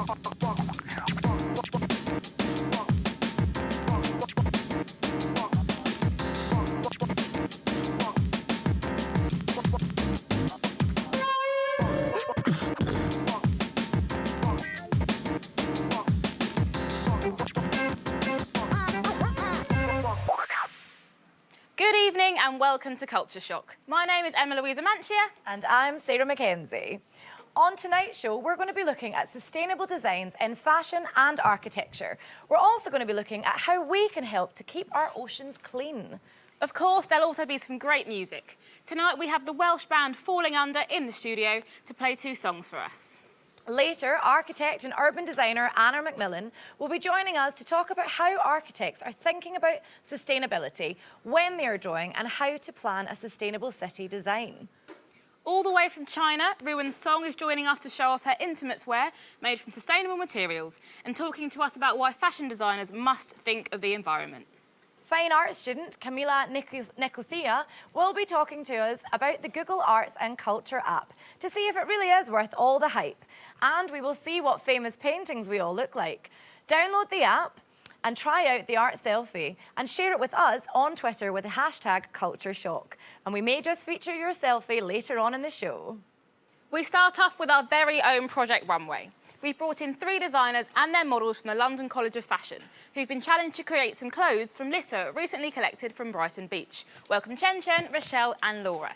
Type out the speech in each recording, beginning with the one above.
Good evening and welcome to Culture Shock. My name is Emma Louisa Manchia. And I'm Sarah Mackenzie. On tonight's show, we're going to be looking at sustainable designs in fashion and architecture. We're also going to be looking at how we can help to keep our oceans clean. Of course, there'll also be some great music. Tonight we have the Welsh band Falling Under in the studio to play 2 songs for us. Later, architect and urban designer Anna Macmillan will be joining us to talk about how architects are thinking about sustainability when they are drawing and how to plan a sustainable city design. All the way from China, Ruin Song is joining us to show off her intimates wear made from sustainable materials and talking to us about why fashion designers must think of the environment. Fine art student Camila Nicosia will be talking to us about the Google Arts and Culture app to see if it really is worth all the hype. And we will see what famous paintings we all look like. Download the app and try out the art selfie and share it with us on Twitter with the hashtag #CultureShock. And we may just feature your selfie later on in the show. We start off with our very own Project Runway. We've brought in 3 designers and their models from the London College of Fashion, who've been challenged to create some clothes from litter recently collected from Brighton Beach. Welcome Chen Chen, Rochelle and Laura.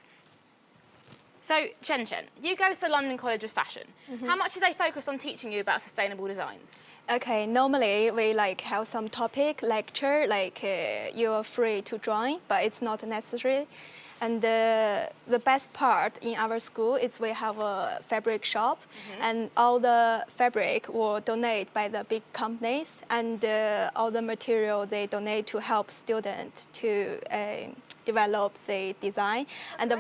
So, Chen Chen, you go to the London College of Fashion. How much do they focus on teaching you about sustainable designs? Okay, normally we have some topic lecture, you are free to join, but it's not necessary. And the best part in our school is we have a fabric shop, and all the fabric will donate by the big companies, and all the material they donate to help students to develop the design, and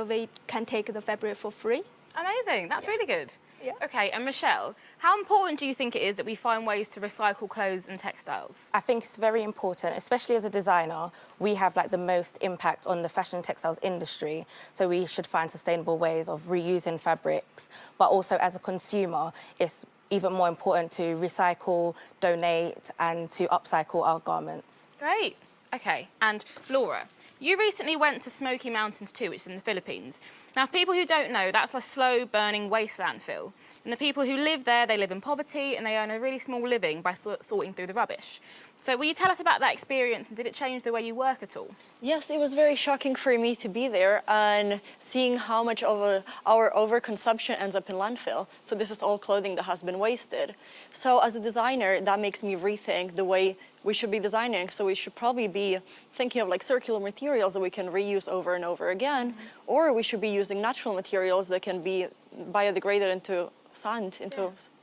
we can take the fabric for free. Amazing, that's really good. Yeah. Okay, and Michelle, how important do you think it is that we find ways to recycle clothes and textiles? I think it's very important, especially as a designer. We have the most impact on the fashion and textiles industry, so we should find sustainable ways of reusing fabrics. But also as a consumer, it's even more important to recycle, donate, and to upcycle our garments. Great. Okay, and Laura, you recently went to Smoky Mountains too, which is in the Philippines. Now, for people who don't know, that's a slow-burning waste landfill. And the people who live there, they live in poverty and they earn a really small living by sorting through the rubbish. So will you tell us about that experience and did it change the way you work at all? Yes, it was very shocking for me to be there and seeing how much of our overconsumption ends up in landfill. So this is all clothing that has been wasted. So as a designer, that makes me rethink the way we should be designing. So we should probably be thinking of circular materials that we can reuse over and over again, or we should be using natural materials that can be biodegraded into sand,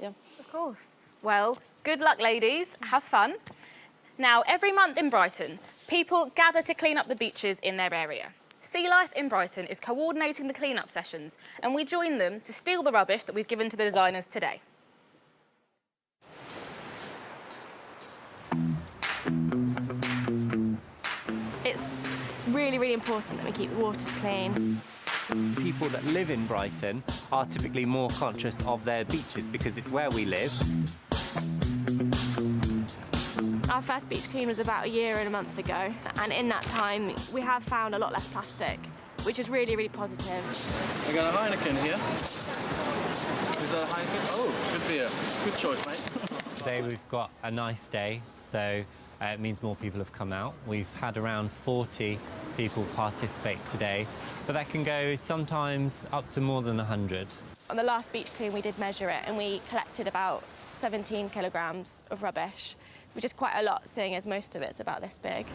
yeah. Of course. Well, good luck, ladies. Have fun. Now, every month in Brighton, people gather to clean up the beaches in their area. Sea Life in Brighton is coordinating the clean-up sessions, and we join them to steal the rubbish that we've given to the designers today. It's really, really important that we keep the waters clean. People that live in Brighton are typically more conscious of their beaches because it's where we live. Our first beach clean was about a year and a month ago, and in that time we have found a lot less plastic, which is really, really positive. I got a Heineken here. Is that a Heineken? Oh, good beer. Good choice, mate. Today we've got a nice day, so it means more people have come out. We've had around 40 people participate today, but that can go sometimes up to more than 100. On the last beach clean we did measure it and we collected about 17 kilograms of rubbish, which is quite a lot, seeing as most of it's about this big.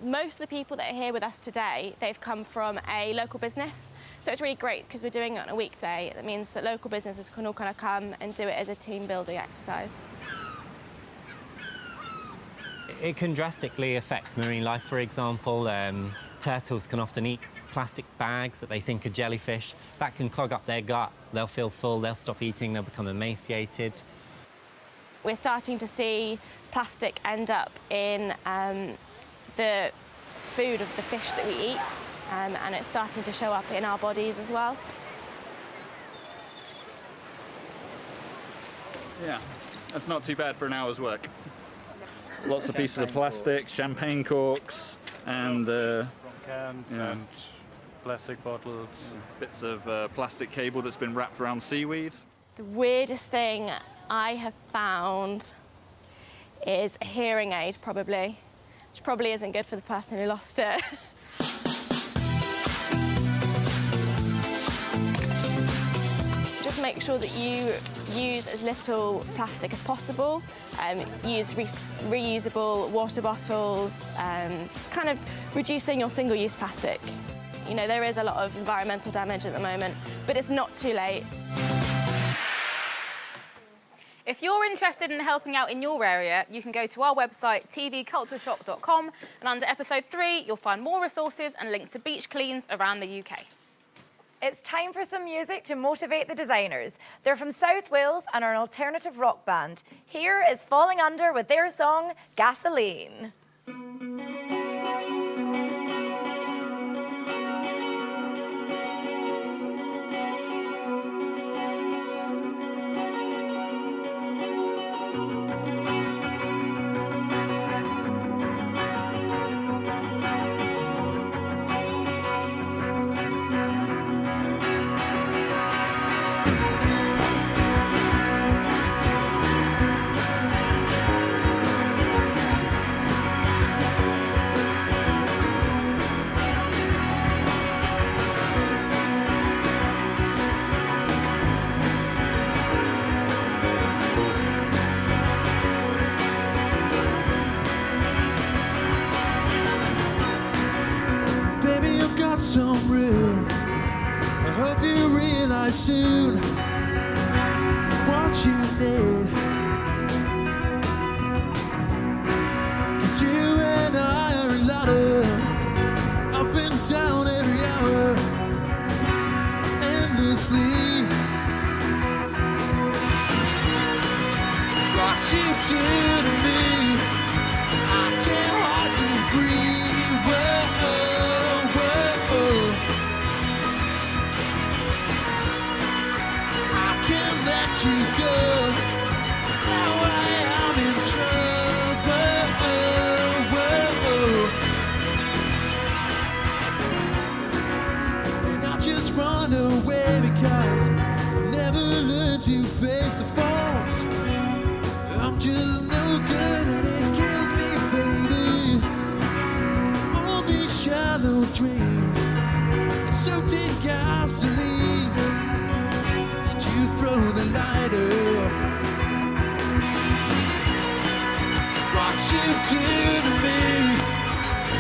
Most of the people that are here with us today, they've come from a local business. So it's really great because we're doing it on a weekday. That means that local businesses can all kind of come and do it as a team building exercise. It can drastically affect marine life, for example. Turtles can often eat plastic bags that they think are jellyfish. That can clog up their gut. They'll feel full, they'll stop eating, they'll become emaciated. We're starting to see plastic end up in the food of the fish that we eat, and it's starting to show up in our bodies as well. Yeah, that's not too bad for an hour's work. Lots of pieces of plastic, champagne corks, and cans and plastic bottles. bits of plastic cable that's been wrapped around seaweed. The weirdest thing I have found is a hearing aid, probably, which probably isn't good for the person who lost it. Just make sure that you use as little plastic as possible. Use reusable water bottles, kind of reducing your single-use plastic. You know, there is a lot of environmental damage at the moment, but it's not too late. If you're interested in helping out in your area, you can go to our website, tvcultureshop.com, and under episode 3, you'll find more resources and links to beach cleans around the UK. It's time for some music to motivate the designers. They're from South Wales and are an alternative rock band. Here is Falling Under with their song, Gasoline. Some room. I hope you realize soon what you need. 'Cause you and I are in ladder, up and down every hour, endlessly. What you do to me, I can't hardly breathe. Whoa. You go, now I am in trouble. And I just run away because I never learned to face the faults. I'm just no good and it kills me, baby. All these shallow dreams are soaked in gasoline. You throw the lighter. What you do to me,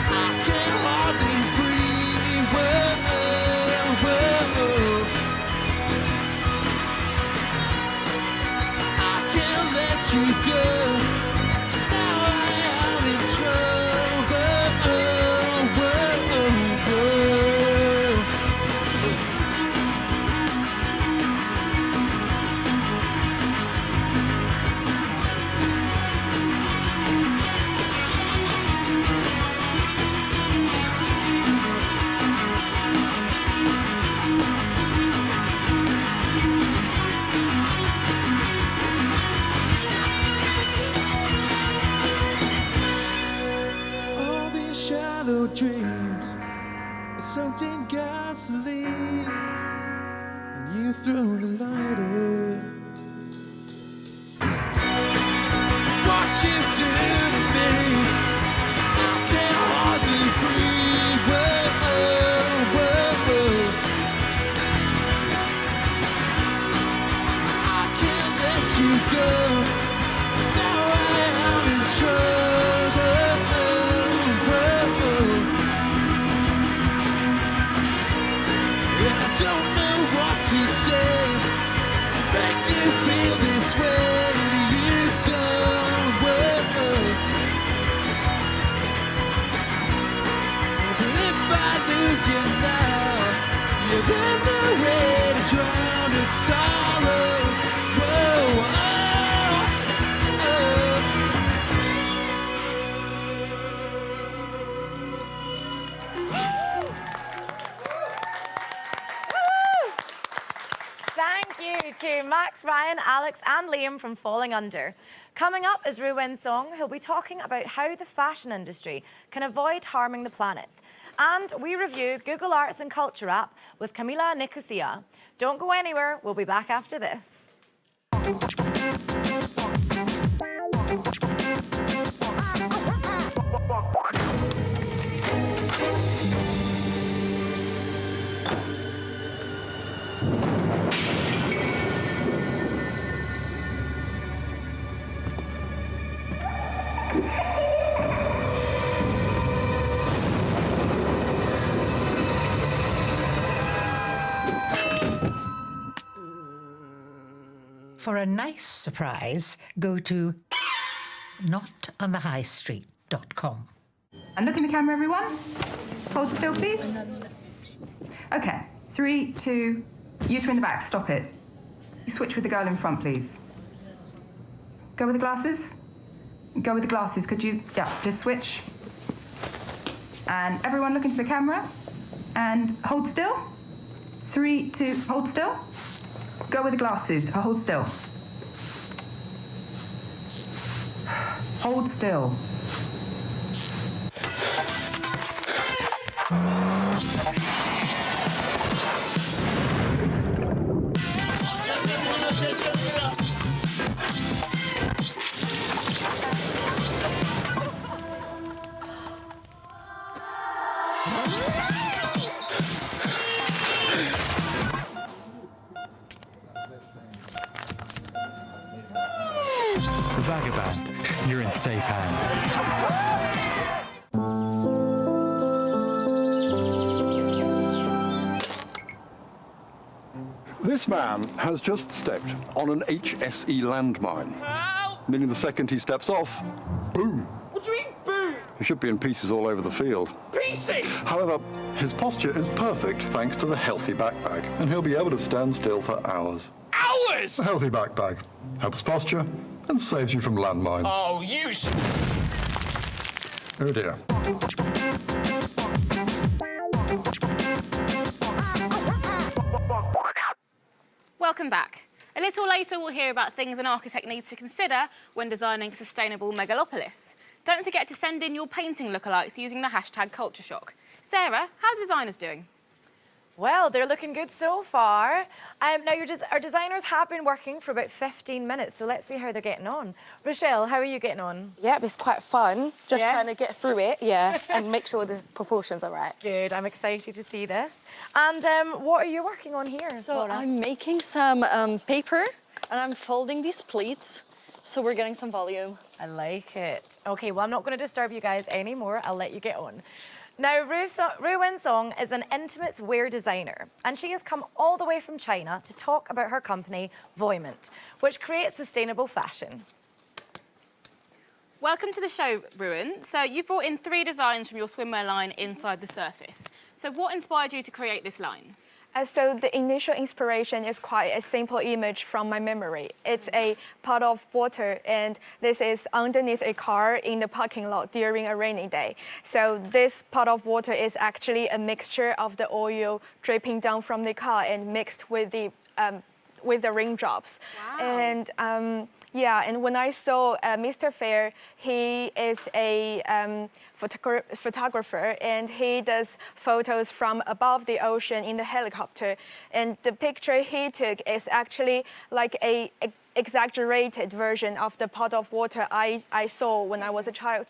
I can't hardly breathe. Whoa, whoa. I can't let you go. Now I am in trouble. Whoa, whoa. Dreams are soaked in gasoline, and you throw the lighter. What you do to me, I can't hardly breathe. Whoa, whoa. I can't let you go. Now I am in trouble. I don't know what to say to make you feel this way. You don't. But if I lose you now, yeah, there's no way to drown the sorrow. Whoa, oh, oh. Thank you to my Max, Ryan, Alex and Liam from Falling Under. Coming up is Ruwen Song, who'll be talking about how the fashion industry can avoid harming the planet. And we review Google Arts and Culture app with Camila Nicosia. Don't go anywhere, we'll be back after this. For a nice surprise, go to notonthehighstreet.com. And look in the camera, everyone. Hold still, please. Okay, 3, 2, you two in the back, stop it. You switch with the girl in front, please. Go with the glasses. Go with the glasses, could you? Yeah, just switch. And everyone look into the camera. And hold still. 3, 2, hold still. Go with the glasses, hold still. Hold still. Vagaband, you're in safe hands. This man has just stepped on an HSE landmine. Meaning the second he steps off, boom. What do you mean, boom? He should be in pieces all over the field. Pieces? However, his posture is perfect thanks to the Healthy Backpack, and he'll be able to stand still for hours. Hours? The Healthy Backpack helps posture and saves you from landmines. Oh, Oh dear. Welcome back. A little later, we'll hear about things an architect needs to consider when designing a sustainable megalopolis. Don't forget to send in your painting lookalikes using the hashtag CultureShock. Sarah, how are the designers doing? Well, they're looking good so far. Now, our designers have been working for about 15 minutes, so let's see how they're getting on. Rochelle, how are you getting on? Yep, it's quite fun. Just Yeah? trying to get through it, yeah, and make sure the proportions are right. Good, I'm excited to see this. And what are you working on here? So Laura? I'm making some paper and I'm folding these pleats. So we're getting some volume. I like it. Okay, well, I'm not going to disturb you guys anymore. I'll let you get on. Now, Ruwen Song is an intimates wear designer, and she has come all the way from China to talk about her company, Voyment, which creates sustainable fashion. Welcome to the show, Ruwen. So you brought in 3 designs from your swimwear line Inside the Surface. So what inspired you to create this line? So the initial inspiration is quite a simple image from my memory. It's a pot of water, and this is underneath a car in the parking lot during a rainy day. So this pot of water is actually a mixture of the oil dripping down from the car and mixed with the raindrops. Wow. And yeah, and when I saw Mr. Fair, he is a photographer, and he does photos from above the ocean in the helicopter. And the picture he took is actually like a exaggerated version of the pot of water I saw when I was a child.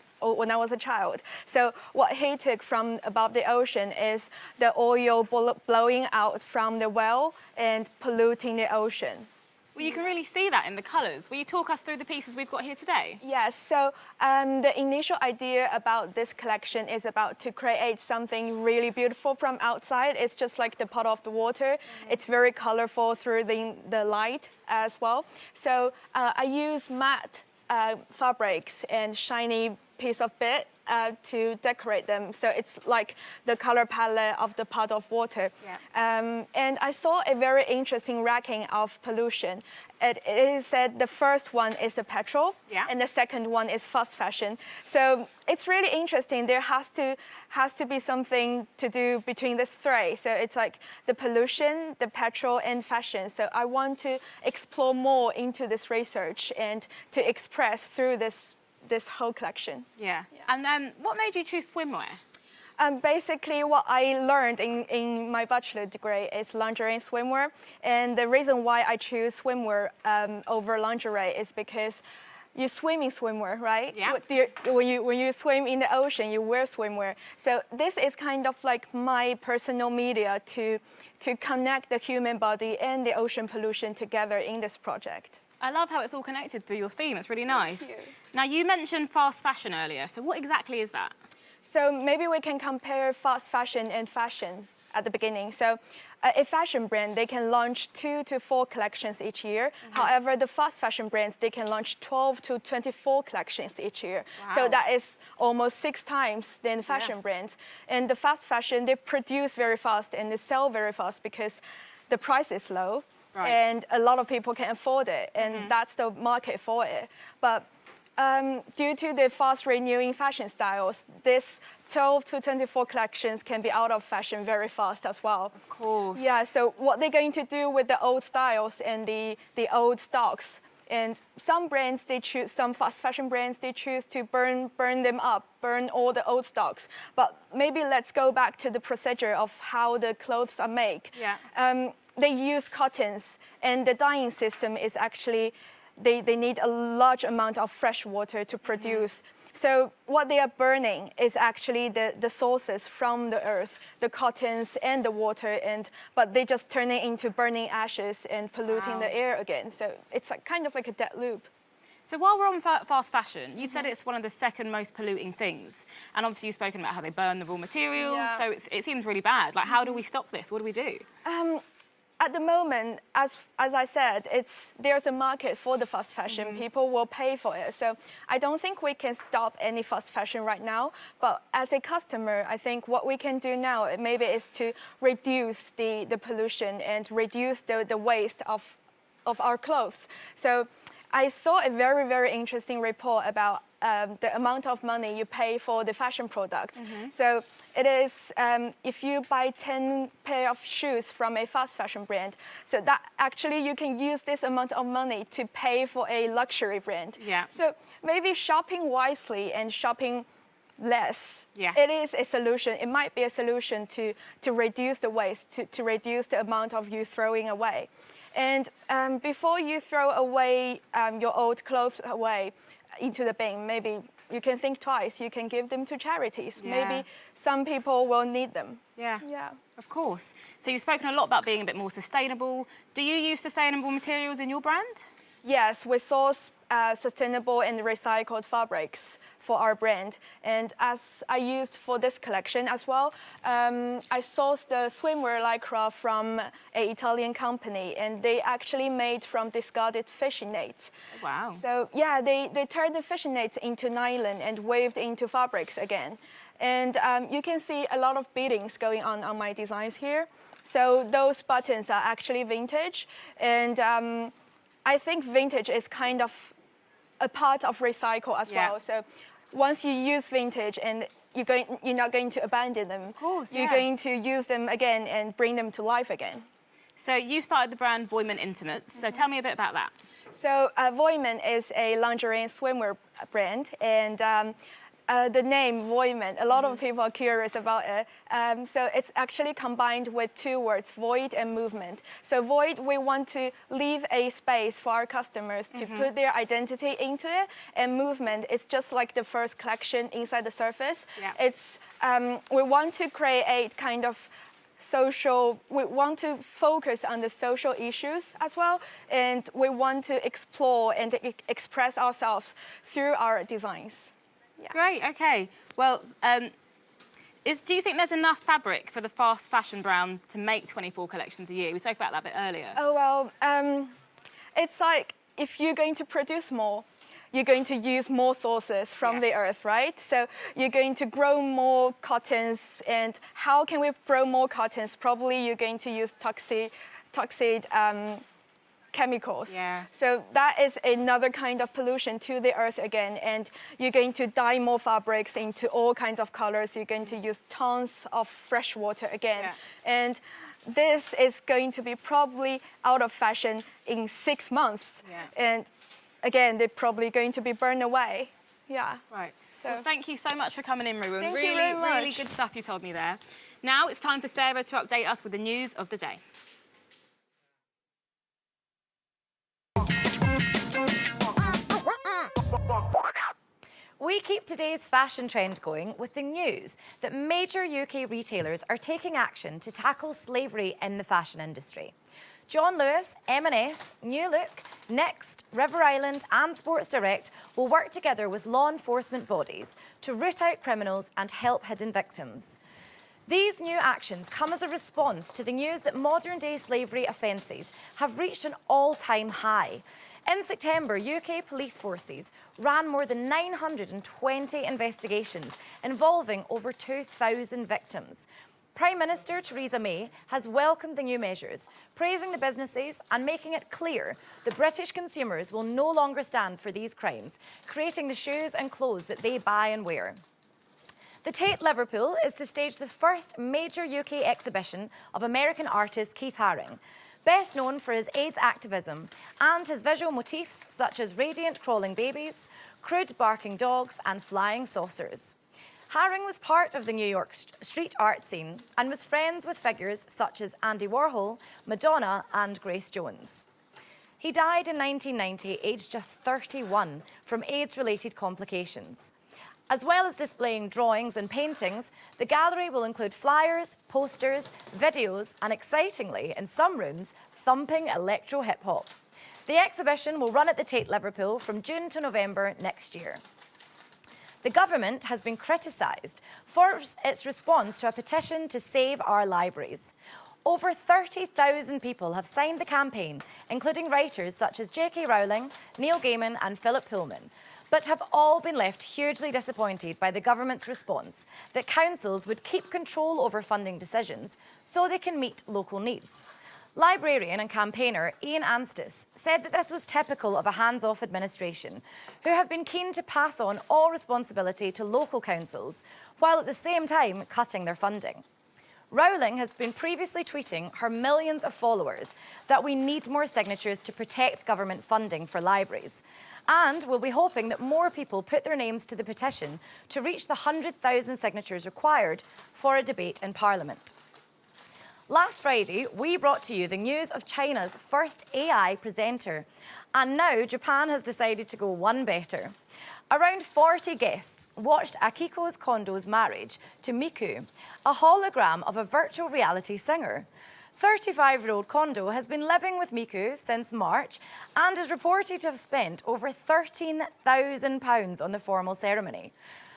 So what he took from above the ocean is the oil blowing out from the well and polluting the ocean. Well, you can really see that in the colours. Will you talk us through the pieces we've got here today? Yes, so the initial idea about this collection is about to create something really beautiful from outside. It's just like the pot of the water. It's very colorful through the light as well. So I use matte fabrics and shiny piece of bit to decorate them. So it's like the color palette of the pot of water. Yeah. And I saw a very interesting ranking of pollution. It is said the first one is the petrol, Yeah. and the second one is fast fashion. So it's really interesting. There has to be something to do between these three. So it's like the pollution, the petrol, and fashion. So I want to explore more into this research and to express through this whole collection. Yeah. And what made you choose swimwear? Basically, what I learned in my bachelor degree is lingerie and swimwear. And the reason why I choose swimwear over lingerie is because you swim in swimwear, right? Yeah. When you swim in the ocean, you wear swimwear. So this is kind of like my personal media to connect the human body and the ocean pollution together in this project. I love how it's all connected through your theme. It's really nice. Thank you. Now, you mentioned fast fashion earlier. So what exactly is that? So maybe we can compare fast fashion and fashion at the beginning. So a fashion brand, they can launch 2 to 4 collections each year. However, the fast fashion brands, they can launch 12 to 24 collections each year. Wow. So that is almost 6 times than fashion brands. And the fast fashion, they produce very fast and they sell very fast because the price is low. Right. And a lot of people can afford it, and that's the market for it. But due to the fast renewing fashion styles, this 12 to 24 collections can be out of fashion very fast as well. Of course. Yeah, so what they're going to do with the old styles and the old stocks, and some brands, some fast fashion brands, they choose to burn them up, burn all the old stocks. But maybe let's go back to the procedure of how the clothes are made. Yeah. They use cottons, and the dyeing system is actually, they need a large amount of fresh water to produce. So what they are burning is actually the sources from the earth, the cottons and the water, but they just turn it into burning ashes and polluting the air again. So it's like, kind of like a dead loop. So while we're on fast fashion, you've said it's one of the second most polluting things. And obviously you've spoken about how they burn the raw materials. Yeah. So it seems really bad. Like, how do we stop this? What do we do? At the moment, as I said, there's a market for the fast fashion. People will pay for it. So I don't think we can stop any fast fashion right now. But as a customer, I think what we can do now maybe is to reduce the pollution and reduce the waste of our clothes. So I saw a very, very interesting report about the amount of money you pay for the fashion products. So it is, if you buy 10 pair of shoes from a fast fashion brand, so that actually you can use this amount of money to pay for a luxury brand. Yeah. So maybe shopping wisely and shopping less. Yeah. It is a solution. It might be a solution to reduce the waste, to reduce the amount of you throwing away. And before you throw away your old clothes away into the bin, maybe you can think twice. You can give them to charities. Yeah. Maybe some people will need them. Yeah. Yeah. Of course. So you've spoken a lot about being a bit more sustainable. Do you use sustainable materials in your brand? Yes, we source sustainable and recycled fabrics for our brand. And as I used for this collection as well, I sourced the swimwear lycra from an Italian company, and they actually made from discarded fishing nets. Wow. So yeah, they turned the fishing nets into nylon and waved into fabrics again. And you can see a lot of beadings going on my designs here. So those buttons are actually vintage, and I think vintage is kind of a part of recycle as well. So once you use vintage and you're not going to abandon them. Of course, You're going to use them again and bring them to life again. So you started the brand Voyment Intimates. So tell me a bit about that. So Voyment is a lingerie and swimwear brand, and the name Voyment, a lot of people are curious about it. So it's actually combined with 2 words, void and movement. So void, we want to leave a space for our customers to put their identity into it, and movement is just like the first collection inside the surface. Yeah. It's we want to create kind of we want to focus on the social issues as well, and we want to explore and express ourselves through our designs. Yeah. Great, okay. Well, do you think there's enough fabric for the fast fashion brands to make 24 collections a year? We spoke about that a bit earlier. Oh, well, it's like if you're going to produce more, you're going to use more sources from the earth, right? So you're going to grow more cottons, and how can we grow more cottons? Probably you're going to use toxic chemicals. Yeah. So that is another kind of pollution to the earth again, and you're going to dye more fabrics into all kinds of colors. You're going to use tons of fresh water again. And this is going to be probably out of fashion in 6 months. And again, they're probably going to be burned away. Yeah. Right. So Well, thank you so much for coming in, Ruben. Thank you Really, very much. really good stuff you told me there. Now it's time for Sarah to update us with the news of the day. We keep today's fashion trend going with the news that major UK retailers are taking action to tackle slavery in the fashion industry. John Lewis, M&S, New Look, Next, River Island and Sports Direct will work together with law enforcement bodies to root out criminals and help hidden victims. These new actions come as a response to the news that modern-day slavery offences have reached an all-time high. In September, UK police forces ran more than 920 investigations involving over 2,000 victims. Prime Minister Theresa May has welcomed the new measures, praising the businesses and making it clear that British consumers will no longer stand for these crimes, creating the shoes and clothes that they buy and wear. The Tate Liverpool is to stage the first major UK exhibition of American artist Keith Haring, best known for his AIDS activism and his visual motifs such as radiant crawling babies, crude barking dogs and flying saucers. Haring was part of the New York street art scene and was friends with figures such as Andy Warhol, Madonna and Grace Jones. He died in 1990, aged just 31, from AIDS-related complications. As well as displaying drawings and paintings, the gallery will include flyers, posters, videos, and excitingly, in some rooms, thumping electro hip-hop. The exhibition will run at the Tate Liverpool from June to November next year. The government has been criticised for its response to a petition to save our libraries. Over 30,000 people have signed the campaign, including writers such as J.K. Rowling, Neil Gaiman and Philip Pullman, but have all been left hugely disappointed by the government's response that councils would keep control over funding decisions so they can meet local needs. Librarian and campaigner Ian Anstis said that this was typical of a hands-off administration who have been keen to pass on all responsibility to local councils while at the same time cutting their funding. Rowling has been previously tweeting her millions of followers that we need more signatures to protect government funding for libraries, and will be hoping that more people put their names to the petition to reach the 100,000 signatures required for a debate in Parliament. Last Friday, we brought to you the news of China's first AI presenter, and now Japan has decided to go one better. Around 40 guests watched Akiko Kondo's marriage to Miku, a hologram of a virtual reality singer. 35-year-old Kondo has been living with Miku since March and is reported to have spent over £13,000 on the formal ceremony.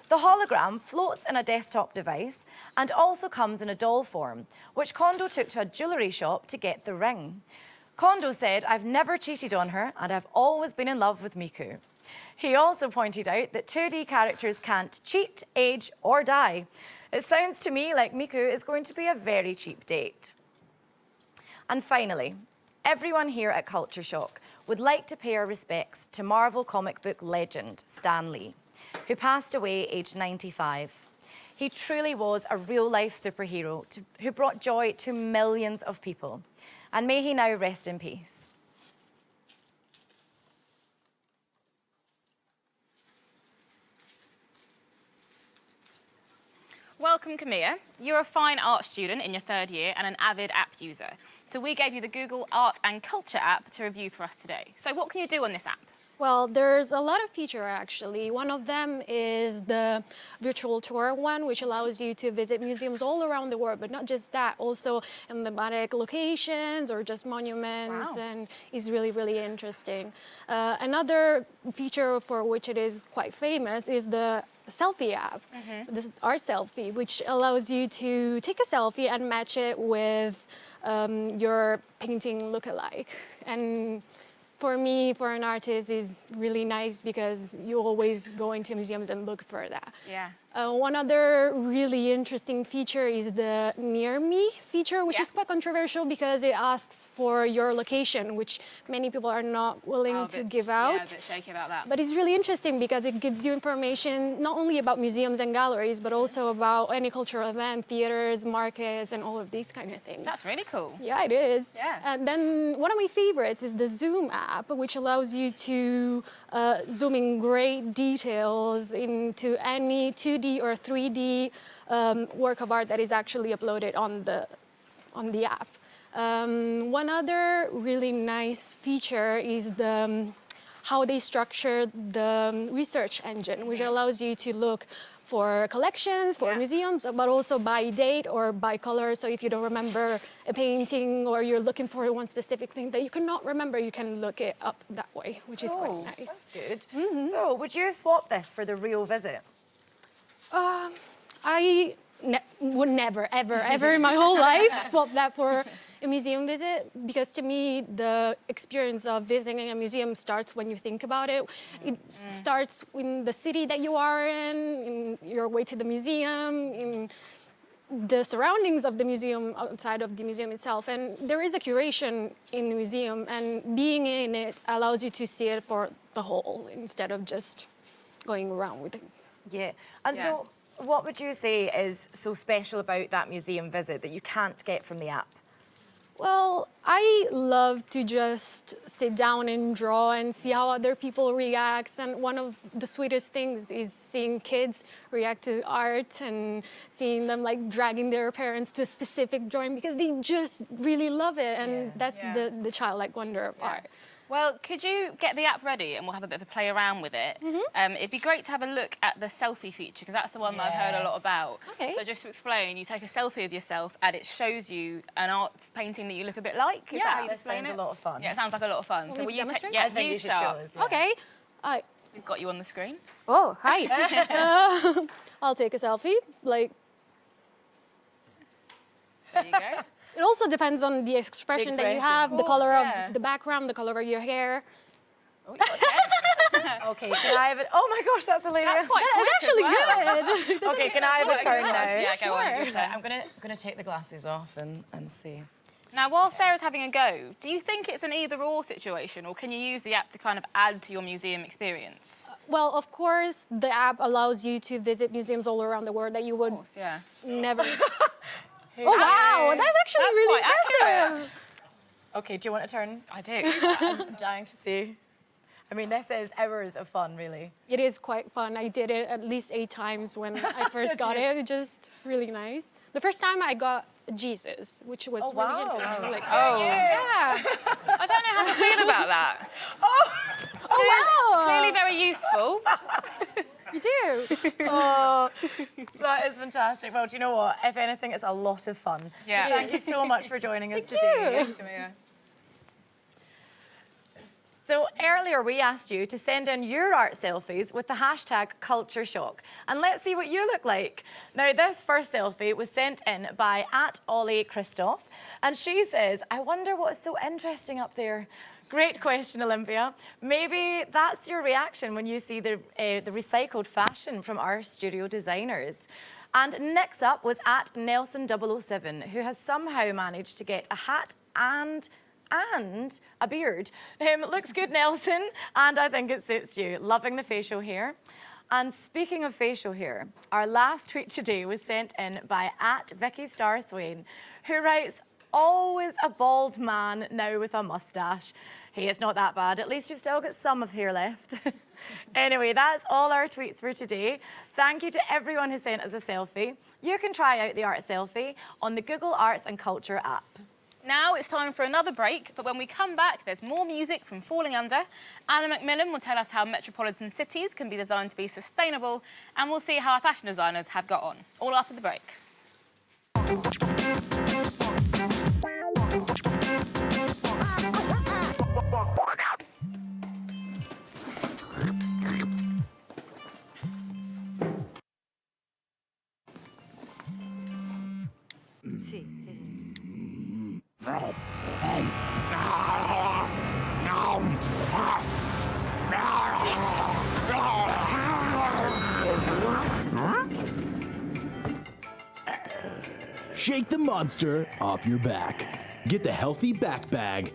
The hologram floats in a desktop device and also comes in a doll form, which Kondo took to a jewellery shop to get the ring. Kondo said, "I've never cheated on her and I've always been in love with Miku." He also pointed out that 2D characters can't cheat, age or die. It sounds to me like Miku is going to be a very cheap date. And finally, everyone here at Culture Shock would like to pay our respects to Marvel comic book legend Stan Lee, who passed away aged 95. He truly was a real-life superhero who brought joy to millions of people. And may he now rest in peace. Welcome, Camilla. You're a fine art student in your 3rd year and an avid app user. So we gave you the Google Art and Culture app to review for us today. So what can you do on this app? Well, there's a lot of features actually. One of them is the virtual tour one, which allows you to visit museums all around the world, but not just that, also emblematic locations or just monuments. Wow. And it's really, really interesting. Another feature for which it is quite famous is the selfie app, this is Art Selfie, which allows you to take a selfie and match it with your painting lookalike. And for me, for an artist, is really nice because you always go into museums and look for that. Yeah. One other really interesting feature is the Near Me feature, which is quite controversial because it asks for your location, which many people are not willing to give out. Yeah, a bit shaky about that. But it's really interesting because it gives you information not only about museums and galleries, but also about any cultural event, theaters, markets, and all of these kind of things. That's really cool. Yeah, it is. Yeah. And then one of my favorites is the Zoom app, which allows you to zoom in great details into any 2D or 3D work of art that is actually uploaded on the app. One other really nice feature is how they structure the research engine, which allows you to look for collections, for museums, but also by date or by color. So if you don't remember a painting or you're looking for one specific thing that you cannot remember, you can look it up that way, which is quite nice. That's good. So would you swap this for the real visit? I would never, ever in my whole life swap that for a museum visit, because to me, the experience of visiting a museum starts when you think about it. It starts in the city that you are in your way to the museum, in the surroundings of the museum, outside of the museum itself. And there is a curation in the museum, and being in it allows you to see it for the whole instead of just going around with it. Yeah. And so what would you say is so special about that museum visit that you can't get from the app? Well, I love to just sit down and draw and see how other people react. And one of the sweetest things is seeing kids react to art and seeing them like dragging their parents to a specific drawing because they just really love it. And that's the childlike wonder of art. Well, could you get the app ready and we'll have a bit of a play around with it? It'd be great to have a look at the selfie feature because that's the one that I've heard a lot about. Okay. So just to explain, you take a selfie of yourself and it shows you an art painting that you look a bit like. Is that how you That explain sounds it? a lot of fun. Yeah, it sounds like a lot of fun. Want me to will you demonstrate? yeah, I think you should start. show us. Yeah. Okay. We've got you on the screen. Oh, hi. I'll take a selfie. Like, There you go. it also depends on the expression that you have, the color of the background, the color of your hair. Okay, can I have it? Oh my gosh, that's hilarious. That's quite It's actually good. Okay, can I have a turn now? Yeah, go on. Sure. I'm gonna take the glasses off and see. Now, while Sarah's having a go, do you think it's an either-or situation, or can you use the app to kind of add to your museum experience? Well, of course, the app allows you to visit museums all around the world that you would never. Oh wow, that's actually really impressive. Okay, do you want a turn? I do. I'm dying to see. I mean, this is hours of fun, really. It is quite fun. I did it at least 8 times when I first got it. It was just really nice. The first time I got Jesus, which was really interesting. Like, yeah. I don't know how to feel about that. Wow. Clearly very youthful. You do. Oh, that is fantastic. Well, do you know what? If anything, it's a lot of fun. Yeah. So thank you so much for joining us today. So earlier we asked you to send in your art selfies with the hashtag #CultureShock. And let's see what you look like. Now, this first selfie was sent in by @OllieChristoph. And she says, I wonder what's so interesting up there. Great question, Olympia. Maybe that's your reaction when you see the recycled fashion from our studio designers. And next up was @Nelson007, who has somehow managed to get a hat and a beard. Looks good, Nelson, and I think it suits you. Loving the facial hair. And speaking of facial hair, our last tweet today was sent in by @VickyStarswain, who writes, always a bald man now with a mustache. Hey, it's not that bad. At least you've still got some of hair left. Anyway, that's all our tweets for today. Thank you to everyone who sent us a selfie. You can try out the art selfie on the Google Arts and Culture app. Now it's time for another break, but when we come back, there's more music from Falling Under. Anna Macmillan will tell us how metropolitan cities can be designed to be sustainable, and we'll see how our fashion designers have got on, all after the break. shake the monster off your back. Get the healthy back bag.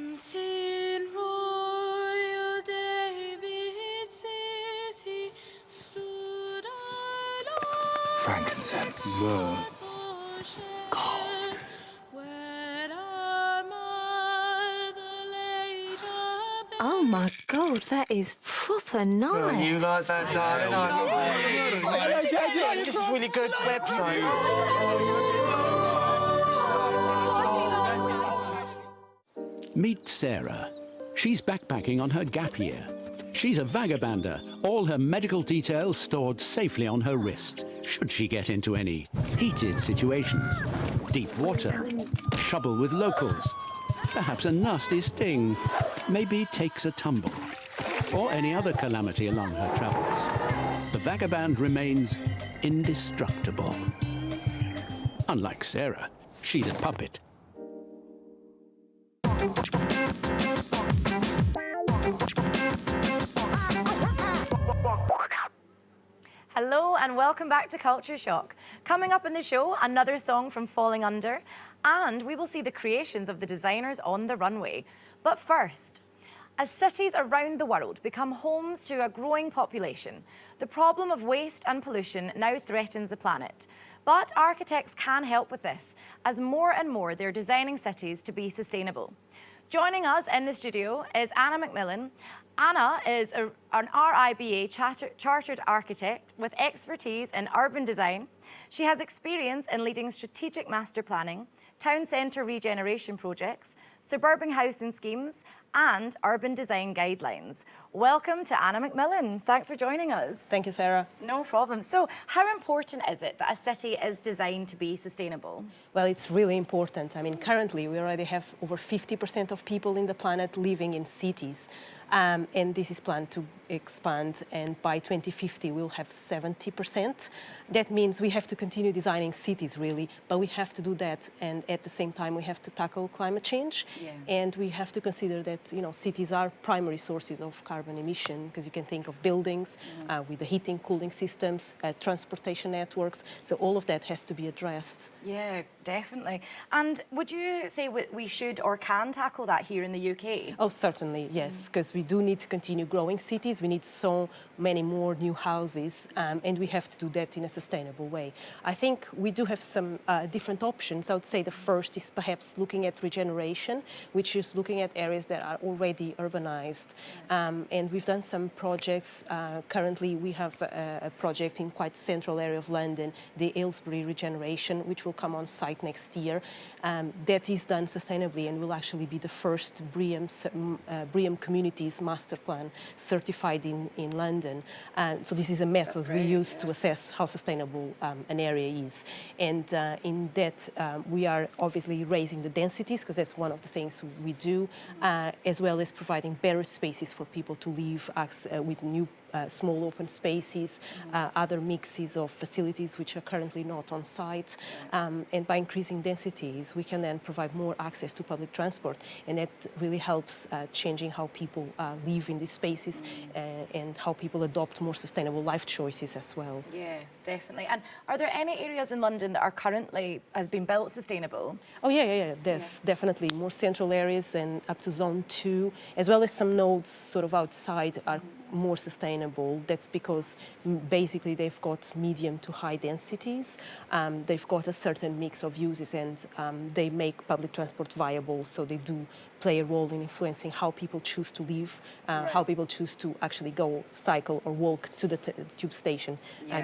Once in Royal David City stood a Lord Frankincense. Gold. where our mother laid her bed. Oh my god, that is proper nice. You like that, darling? This is really good website. Meet Sarah. She's backpacking on her gap year. She's a vagabander, all her medical details stored safely on her wrist, should she get into any heated situations. Deep water, trouble with locals, perhaps a nasty sting, maybe takes a tumble, or any other calamity along her travels. The vagaband remains indestructible. Unlike Sarah, she's a puppet. Hello and welcome back to Culture Shock. Coming up in the show, another song from Falling Under, and we will see the creations of the designers on the runway. But first, as cities around the world become homes to a growing population, the problem of waste and pollution now threatens the planet. But architects can help with this, as more and more they're designing cities to be sustainable. Joining us in the studio is Anna McMillan. Anna is an RIBA chartered architect with expertise in urban design. She has experience in leading strategic master planning, town centre regeneration projects, suburban housing schemes, and urban design guidelines. Welcome to Anna McMillan. Thanks for joining us. Thank you, Sarah. No problem. So, how important is it that a city is designed to be sustainable? Well, it's really important. I mean, currently we already have over 50% of people in the planet living in cities. And this is planned to expand, and by 2050 we'll have 70%. That means we have to continue designing cities, really, but we have to do that, and at the same time we have to tackle climate change, and we have to consider that, you know, cities are primary sources of carbon emission, because you can think of buildings with the heating, cooling systems, transportation networks, so all of that has to be addressed. Yeah, definitely. And would you say we should or can tackle that here in the UK? Oh, certainly, yes, because we do need to continue growing cities. We need so many more new houses, and we have to do that in a sustainable way. I think we do have some different options. I would say the first is perhaps looking at regeneration, which is looking at areas that are already urbanized. And we've done some projects. Currently, we have a project in quite central area of London, the Aylesbury regeneration, which will come on site next year. That is done sustainably and will actually be the first BREEAM Communities Master Plan certified in London. So this is a method we use to assess how sustainable an area is. And in that, we are obviously raising the densities, because that's one of the things we do, as well as providing better spaces for people to live with new small open spaces, other mixes of facilities which are currently not on site. And by increasing densities, we can then provide more access to public transport. And that really helps changing how people live in these spaces and how people adopt more sustainable life choices as well. Yeah, definitely. And are there any areas in London that are currently, has been built sustainable? Oh, yeah. There's definitely more central areas and up to zone 2, as well as some nodes sort of outside are more sustainable. That's because basically they've got medium to high densities. They've got a certain mix of uses, and they make public transport viable, so they do play a role in influencing how people choose to live, how people choose to actually go cycle or walk to the tube station,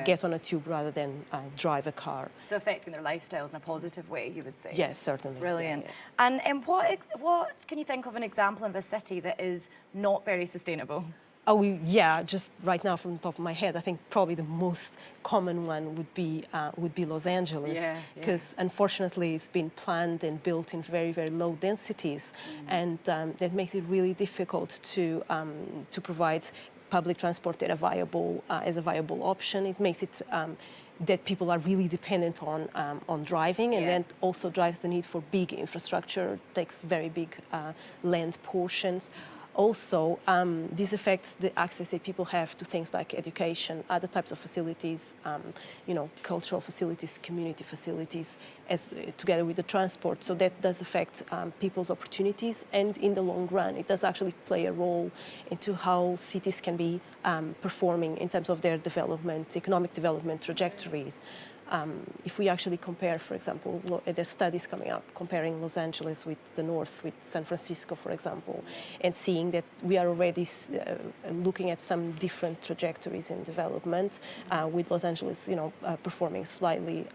get on a tube rather than drive a car. So affecting their lifestyles in a positive way, you would say? Yes, certainly. Brilliant. Yeah. And what can you think of an example of a city that is not very sustainable? Oh, yeah, just right now from the top of my head, I think probably the most common one would be Los Angeles, because unfortunately it's been planned and built in very, very low densities, and that makes it really difficult to provide public transport as a viable option. It makes it that people are really dependent on driving, and then also drives the need for big infrastructure, takes very big land portions. Also, this affects the access that people have to things like education, other types of facilities, cultural facilities, community facilities, together with the transport. So that does affect people's opportunities, and in the long run, it does actually play a role into how cities can be performing in terms of their development, economic development trajectories. If we actually compare, for example, there's studies coming up comparing Los Angeles with the north, with San Francisco, for example, and seeing that we are already looking at some different trajectories in development, with Los Angeles, performing slightly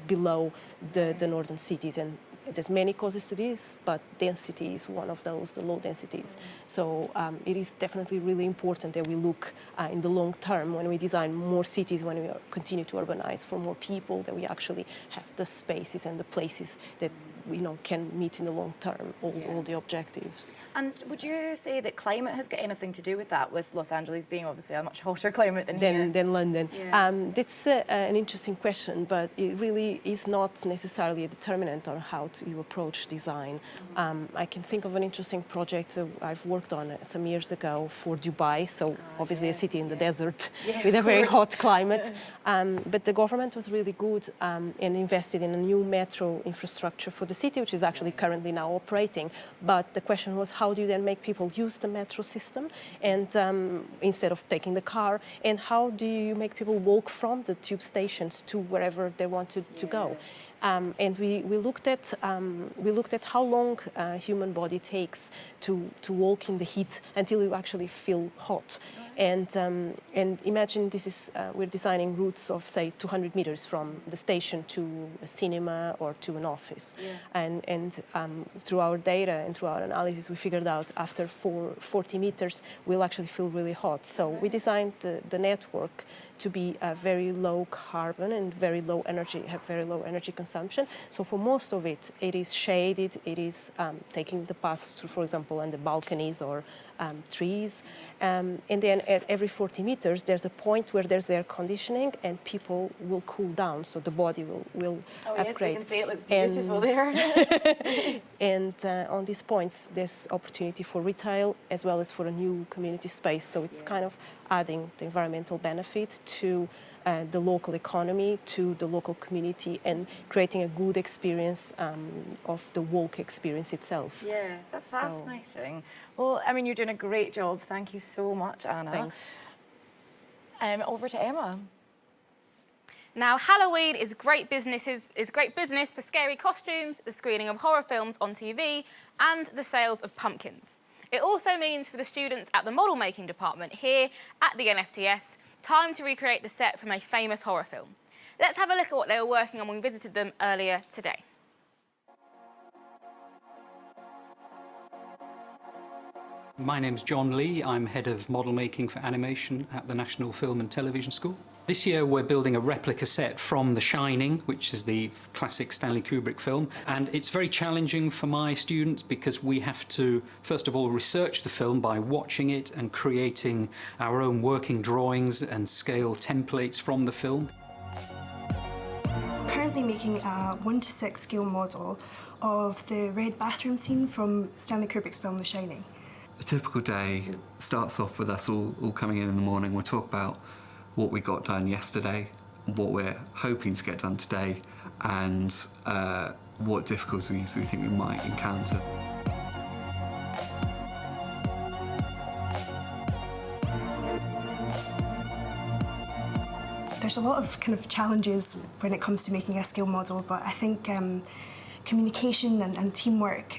below the northern cities. And there's many causes to this, but density is one of those, the low densities. So it is definitely really important that we look in the long term when we design more cities, when we continue to urbanize for more people, that we actually have the spaces and the places that can meet in the long term all the objectives. And would you say that climate has got anything to do with that, with Los Angeles being obviously a much hotter climate than London? Yeah. That's an interesting question, but it really is not necessarily a determinant on how you approach design. I can think of an interesting project that I've worked on some years ago for Dubai, so obviously a city in the desert with a very hot climate. But the government was really good and invested in a new metro infrastructure for the city, which is actually currently now operating. But the question was, how do you then make people use the metro system, and instead of taking the car, and how do you make people walk from the tube stations to wherever they wanted to go? And we looked at how long a human body takes to walk in the heat until you actually feel hot. And imagine this is we're designing routes of, say, 200 meters from the station to a cinema or to an office. And through our data and through our analysis, we figured out after 40 meters we'll actually feel really hot. So we designed the network to be very low carbon and have very low energy consumption. So for most of it, it is shaded, it is taking the paths through, for example, on the balconies or trees. And then at every 40 meters, there's a point where there's air conditioning and people will cool down, so the body will upgrade. Yes, we can see it looks beautiful there. And on these points, there's opportunity for retail as well as for a new community space. So it's kind of adding the environmental benefit to the local economy, to the local community, and creating a good experience of the walk experience itself. Yeah, that's fascinating. Well, I mean, you're doing a great job. Thank you so much, Anna. Thanks. Over to Emma. Now, Halloween is great business for scary costumes, the screening of horror films on TV, and the sales of pumpkins. It also means for the students at the model making department here at the NFTS, time to recreate the set from a famous horror film. Let's have a look at what they were working on when we visited them earlier today. My name's John Lee. I'm head of model making for animation at the National Film and Television School. This year we're building a replica set from The Shining, which is the classic Stanley Kubrick film. And it's very challenging for my students because we have to, first of all, research the film by watching it and creating our own working drawings and scale templates from the film. Currently making a 1:6 scale model of the red bathroom scene from Stanley Kubrick's film The Shining. A typical day starts off with us all coming in the morning. We'll talk about what we got done yesterday, what we're hoping to get done today, and what difficulties we think we might encounter. There's a lot of kind of challenges when it comes to making a scale model, but I think communication and teamwork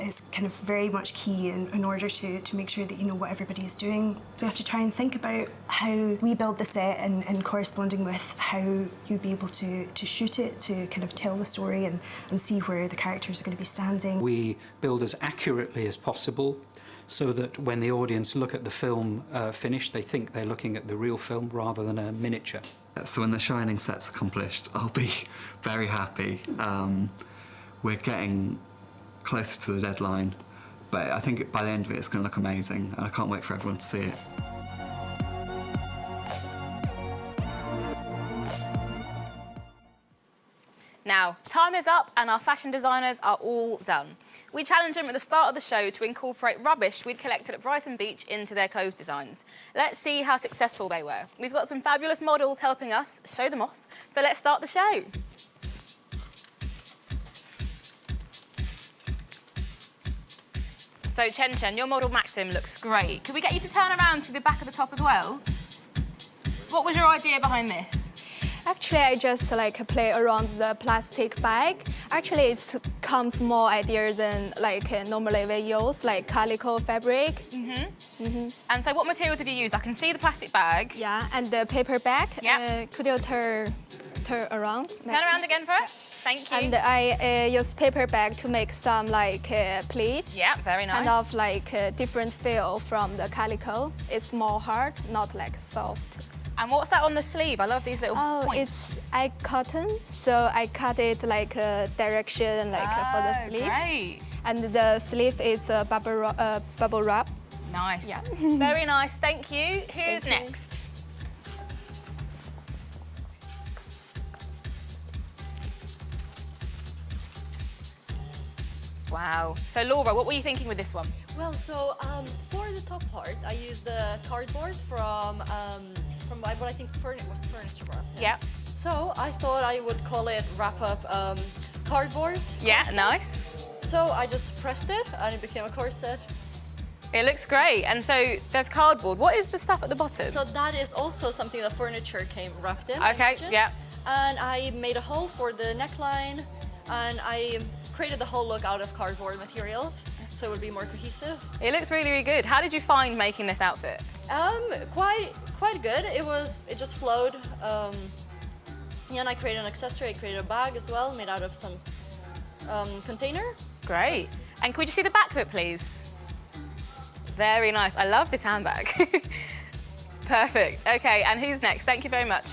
is kind of very much key in order to make sure that you know what everybody is doing. We have to try and think about how we build the set and corresponding with how you'd be able to shoot it, to kind of tell the story and see where the characters are going to be standing. We build as accurately as possible. so that when the audience look at the film finished, they think they're looking at the real film rather than a miniature. So when the Shining set's accomplished, I'll be very happy. We're getting closer to the deadline, but I think by the end of it, it's going to look amazing, and I can't wait for everyone to see it. Now, time is up and our fashion designers are all done. We challenged them at the start of the show to incorporate rubbish we'd collected at Brighton Beach into their clothes designs. Let's see how successful they were. We've got some fabulous models helping us show them off, so let's start the show. So Chen, your model Maxim looks great. Could we get you to turn around to the back of the top as well? So what was your idea behind this? Actually, I just like play around the plastic bag. Actually, it comes more idea than like normally we use, like calico fabric. And so what materials have you used? I can see the plastic bag. Yeah, and the paper bag. Yeah. Could you turn around? Turn around again for us. Thank you. And I use paper bag to make some like pleat. Yeah, very nice. Kind of like a different feel from the calico. It's more hard, not like soft. And what's that on the sleeve? I love these little points. It's egg cotton, so I cut it like a direction like for the sleeve. Great. And the sleeve is a bubble wrap. Nice. Yeah. Very nice, thank you. Who's next? Wow. So Laura, what were you thinking with this one? Well, so for the top part, I used the cardboard from what I think was furniture wrap. Yeah. So I thought I would call it wrap up cardboard. Yeah, corset. nice. So I just pressed it and it became a corset. It looks great. And so there's cardboard. What is the stuff at the bottom? So that is also something that furniture came wrapped in. Okay, yeah. And I made a hole for the neckline, and I created the whole look out of cardboard materials, so it would be more cohesive. It looks really, really good. How did you find making this outfit? Quite good. It just flowed. Yeah, and I created an accessory. I created a bag as well, made out of some container. Great. And could you see the back of it, please? Very nice. I love this handbag. Perfect. Okay, and who's next? Thank you very much.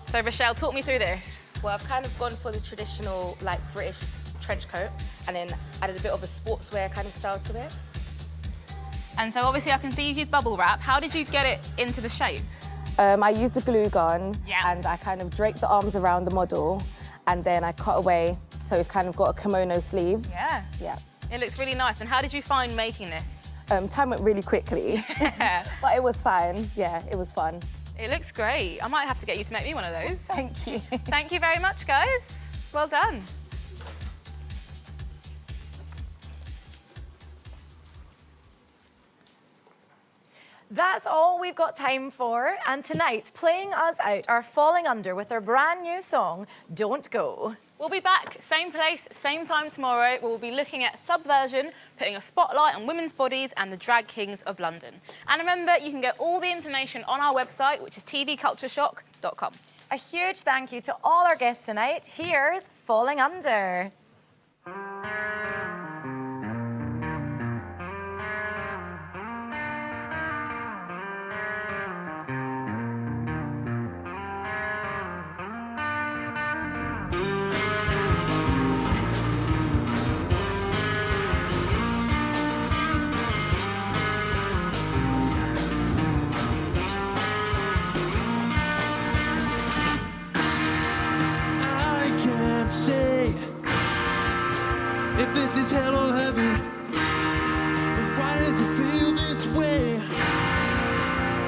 So Rochelle, talk me through this. Well, I've kind of gone for the traditional, like, British trench coat and then added a bit of a sportswear kind of style to it. And so obviously I can see you've used bubble wrap. How did you get it into the shape? I used a glue gun and I kind of draped the arms around the model and then I cut away, so it's kind of got a kimono sleeve. Yeah. Yeah. It looks really nice. And how did you find making this? Time went really quickly, but it was fine. Yeah, it was fun. It looks great. I might have to get you to make me one of those. Thank you. Thank you very much, guys. Well done. That's all we've got time for. And tonight, playing us out are Falling Under with their brand new song, Don't Go. We'll be back, same place, same time tomorrow. We'll be looking at Subversion, putting a spotlight on women's bodies and the drag kings of London. And remember, you can get all the information on our website, which is tvcultureshock.com. A huge thank you to all our guests tonight. Here's Falling Under. I can't say if this is hell or heaven, but why does it feel this way?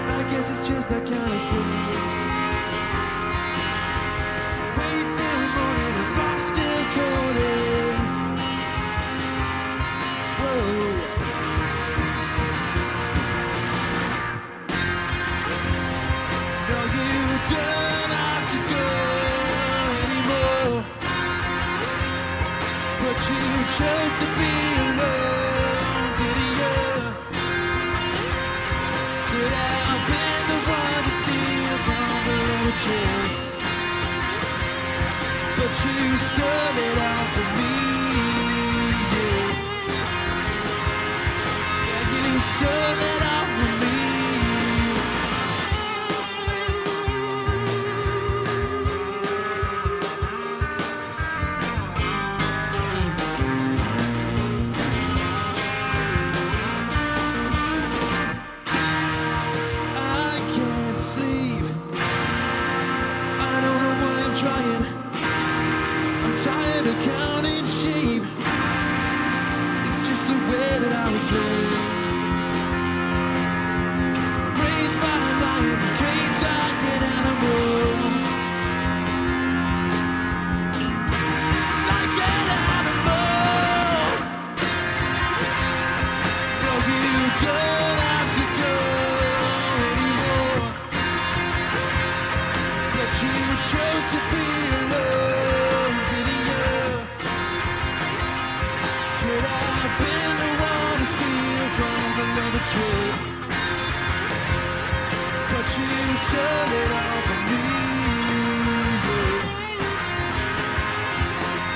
I guess it's just that kind of thing. Wait till morning if I'm still calling. Whoa. No, you don't have to go anymore, but you chose to be alone, didn't you? Could have been the one to steal from the little chair, but you stole it all from me. Yeah, you stole it all from me. I can't sleep. I don't know why I'm trying. I'm tired of counting sheep. It's just the way that I was raised. Raised by lions, cage like an animal. Like an animal. No, you don't have to go anymore. But you chose to be alone, didn't you? Could I have been the one to steal from another tree? But you sold it all for me.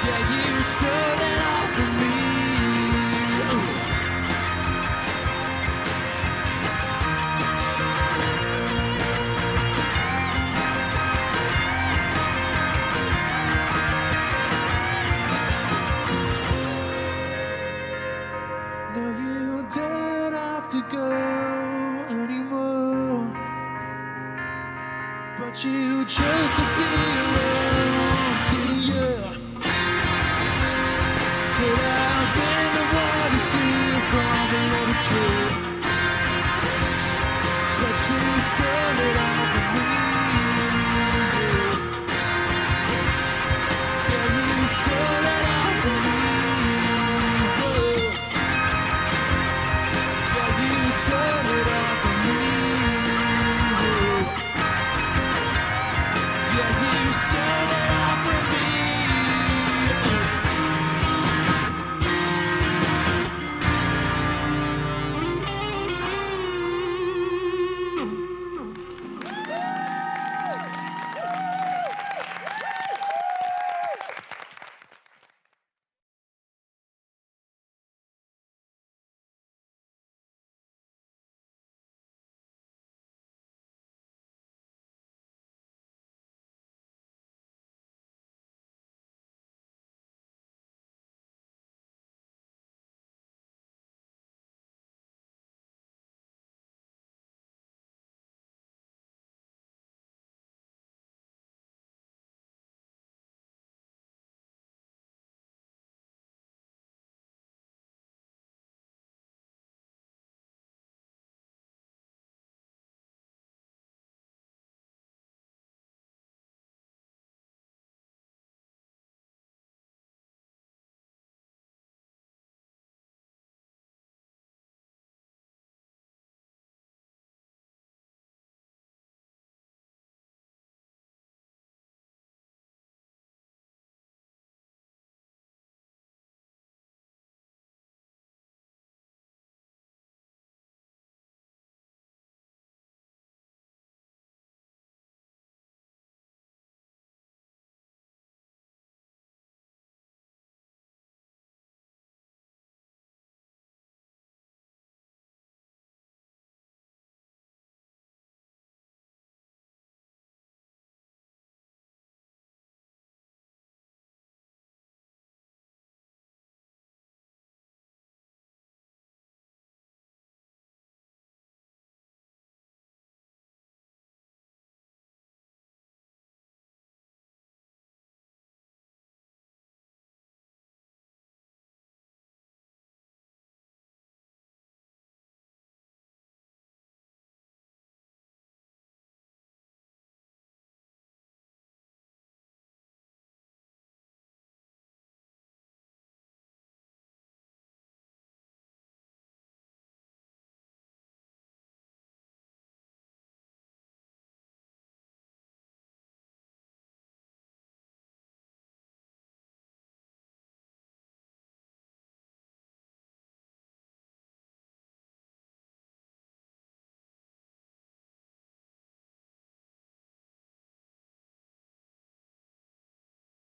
Yeah, you stole it all from me. No, you don't have to go anymore. But you chose to be